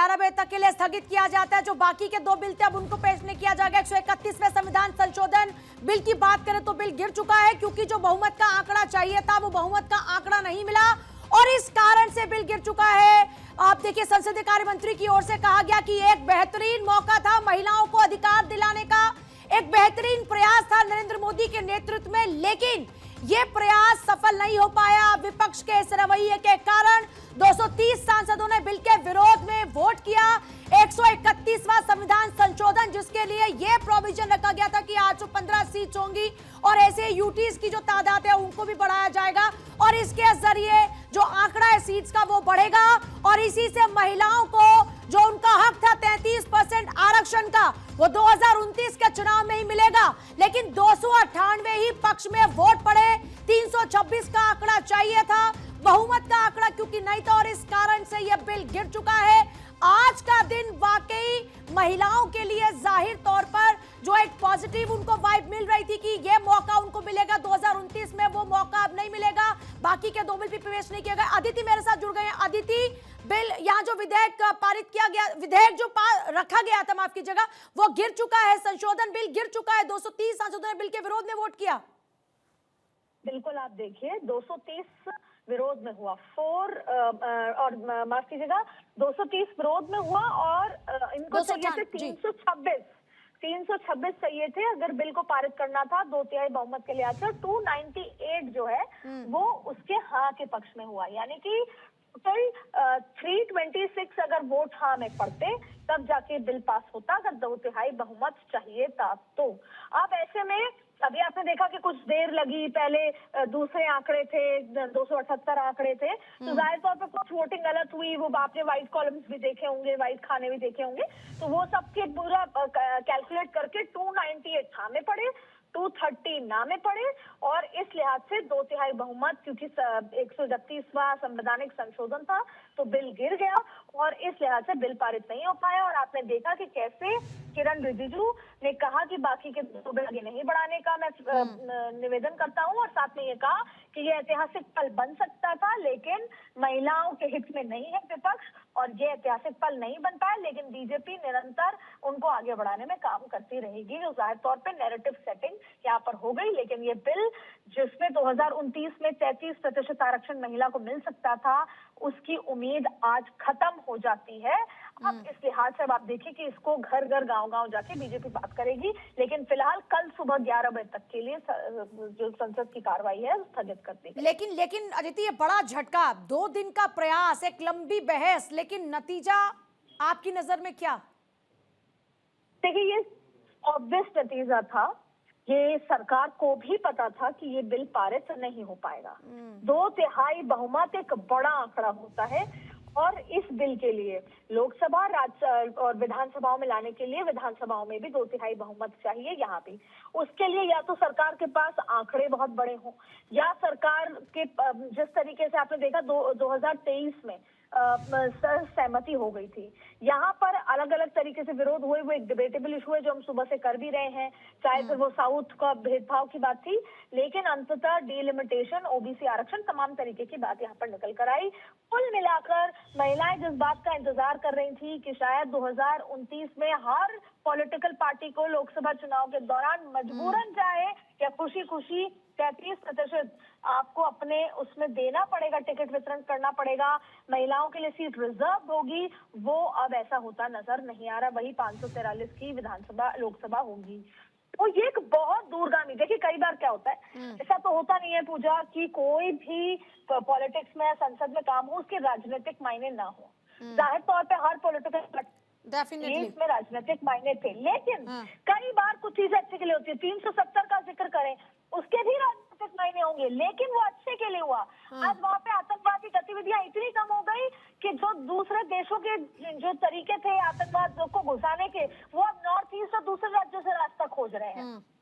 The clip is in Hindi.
11 बजे तक के लिए स्थगित किया जाता है। जो बाकी के दो बिल थे अब उनको पेश नहीं किया जाएगा। 131वें संविधान संशोधन बिल की बात करें तो बिल गिर चुका है, क्योंकि जो बहुमत का आंकड़ा चाहिए था वो बहुमत का आंकड़ा नहीं मिला और इस कारण से बिल गिर चुका है। आप देखिए, संसदीय कार्य मंत्री की ओर से कहा गया कि एक बेहतरीन मौका था महिलाओं को अधिकार दिलाने का, एक बेहतरीन प्रयास था नरेंद्र मोदी के नेतृत्व में, लेकिन यह प्रयास सफल नहीं हो पाया। विपक्ष के इस रवैये के कारण 230 सांसदों ने बिल के विरोध में वोट किया। 131वां संविधान संशोधन, जिसके लिए यह प्रोविजन रखा गया था कि 815 सीट होंगी और ऐसे यूटीज की जो तादाद है उनको भी बढ़ाया जाएगा और इसके जरिए जो आंकड़ा है सीट्स का वो बढ़ेगा और इसी से महिलाओं को जो उनका हक था 33% आरक्षण का वो 2029 के चुनाव में ही मिलेगा। लेकिन 298 ही पक्ष में वोट पड़े, 326 का आंकड़ा चाहिए था, बहुमत का आंकड़ा क्योंकि नहीं था और इस कारण से यह बिल गिर चुका है। आज का दिन वाकई महिलाओं के लिए जाहिर तौर पर जो एक पॉजिटिव उनको वाइब मिल रही थी कि यह मौका उनको मिलेगा 2029 में, वो मौका अब नहीं मिलेगा। बाकी के दो बिल भी प्रवेश नहीं किए गए। अदिति मेरे साथ जुड़ गए हैं। अदिति, बिल यहाँ जो विधेयक पारित किया गया, विधेयक जो रखा गया था, माफ कीजिएगा, वो गिर चुका है, संशोधन बिल गिर चुका है। 230 सांसदों ने बिल के विरोध में वोट किया। बिल्कुल, आप देखिए 230 विरोध में हुआ, और माफ कीजिएगा 230 विरोध में हुआ और इनको चाहिए थे 326 चाहिए थे अगर बिल को पारित करना था 2/3 बहुमत के लिहाज से। 298 जो है वो उसके हाँ के पक्ष में हुआ, यानी कि टोटल 326 अगर वोट हाँ में पड़ते तब जाके बिल पास होता, अगर 2/3 बहुमत चाहिए था तो। अब ऐसे में अभी आपने देखा कि कुछ देर लगी, पहले दूसरे आंकड़े थे, 278 आंकड़े थे, तो जाहिर तौर पर कुछ वोटिंग गलत हुई। वो आपने व्हाइट कॉलम्स भी देखे होंगे, व्हाइट खाने भी देखे होंगे, तो वो सबके पूरा कैलकुलेट करके 298 हाँ में पड़े, 230 ना में पड़े और इस लिहाज से 2/3 बहुमत, क्योंकि 131वां संवैधानिक संशोधन था तो बिल गिर गया और इस लिहाज से बिल पारित नहीं हो पाया। और आपने देखा कि कैसे किरण रिजिजू ने कहा कि बाकी के दो बिल आगे नहीं बढ़ाने का मैं निवेदन करता हूं और साथ में ये कहा कि ये ऐतिहासिक पल बन सकता था लेकिन महिलाओं के हित में नहीं है विपक्ष और ये ऐतिहासिक पल नहीं बन पाया, लेकिन बीजेपी निरंतर उनको आगे बढ़ाने में काम करती रहेगी। जो जाहिर तौर पे नैरेटिव सेटिंग यहाँ पर हो गई, लेकिन ये बिल जिसमें 2029 में 33% आरक्षण महिला को मिल सकता था, उसकी उम्मीद आज खत्म हो जाती है। अब इस लिहाज से अब आप देखिए कि इसको घर घर गांव गांव जाके बीजेपी बात करेगी, लेकिन फिलहाल कल सुबह 11 बजे तक के लिए जो संसद की कार्रवाई है स्थगित कर दी गई। लेकिन अदिति, ये बड़ा झटका, 2 दिन का प्रयास, एक लंबी बहस, लेकिन नतीजा आपकी नजर में क्या? देखिए, ये ऑब्वियस नतीजा था, ये सरकार को भी पता था कि ये बिल पारित नहीं हो पाएगा। 2/3 बहुमत एक बड़ा आंकड़ा होता है और इस बिल के लिए लोकसभा, राज्य और विधानसभाओं में लाने के लिए विधानसभाओं में भी 2/3 बहुमत चाहिए। यहाँ भी उसके लिए या तो सरकार के पास आंकड़े बहुत बड़े हों या सरकार के जिस तरीके से आपने देखा 2023 में सहमति हो गई थी, यहाँ पर अलग अलग तरीके से विरोध हुए। वो एक डिबेटेबल इशू है जो हम सुबह से कर भी रहे हैं, चाहे फिर वो साउथ का भेदभाव की बात थी, लेकिन अंततः डिलिमिटेशन, ओबीसी आरक्षण, तमाम तरीके की बात यहाँ पर निकल कर आई। कुल मिलाकर महिलाएं जिस बात का इंतजार कर रही थी कि शायद 2029 में हर पॉलिटिकल पार्टी को लोकसभा चुनाव के दौरान मजबूरन चाहे या खुशी खुशी 33% आपको अपने उसमें देना पड़ेगा, टिकट वितरण करना पड़ेगा, महिलाओं के लिए सीट रिजर्व होगी, वो अब ऐसा होता नजर नहीं आ रहा। वही 543 की विधानसभा लोकसभा होगी, तो ये एक बहुत दूरगामी। देखिए, कई बार क्या होता है, ऐसा तो होता नहीं है पूजा कि कोई भी पॉलिटिक्स में, संसद में काम हो उसके राजनीतिक मायने ना हो। जाहिर तौर पे हर पॉलिटिकल में राजनीतिक मायने थे, लेकिन कई बार कुछ चीजें अच्छे के लिए होती है। 370 का जिक्र करें, उसके भी राजनीतिक मायने होंगे, लेकिन वो अच्छे के लिए हुआ। आज वहाँ पे आतंकवादी गतिविधियां इतनी कम हो गई कि जो दूसरे देशों के जो तरीके थे आतंकवाद को घुसाने के, वो अब नॉर्थ ईस्ट और दूसरे राज्यों से रास्ता खोज रहे हैं।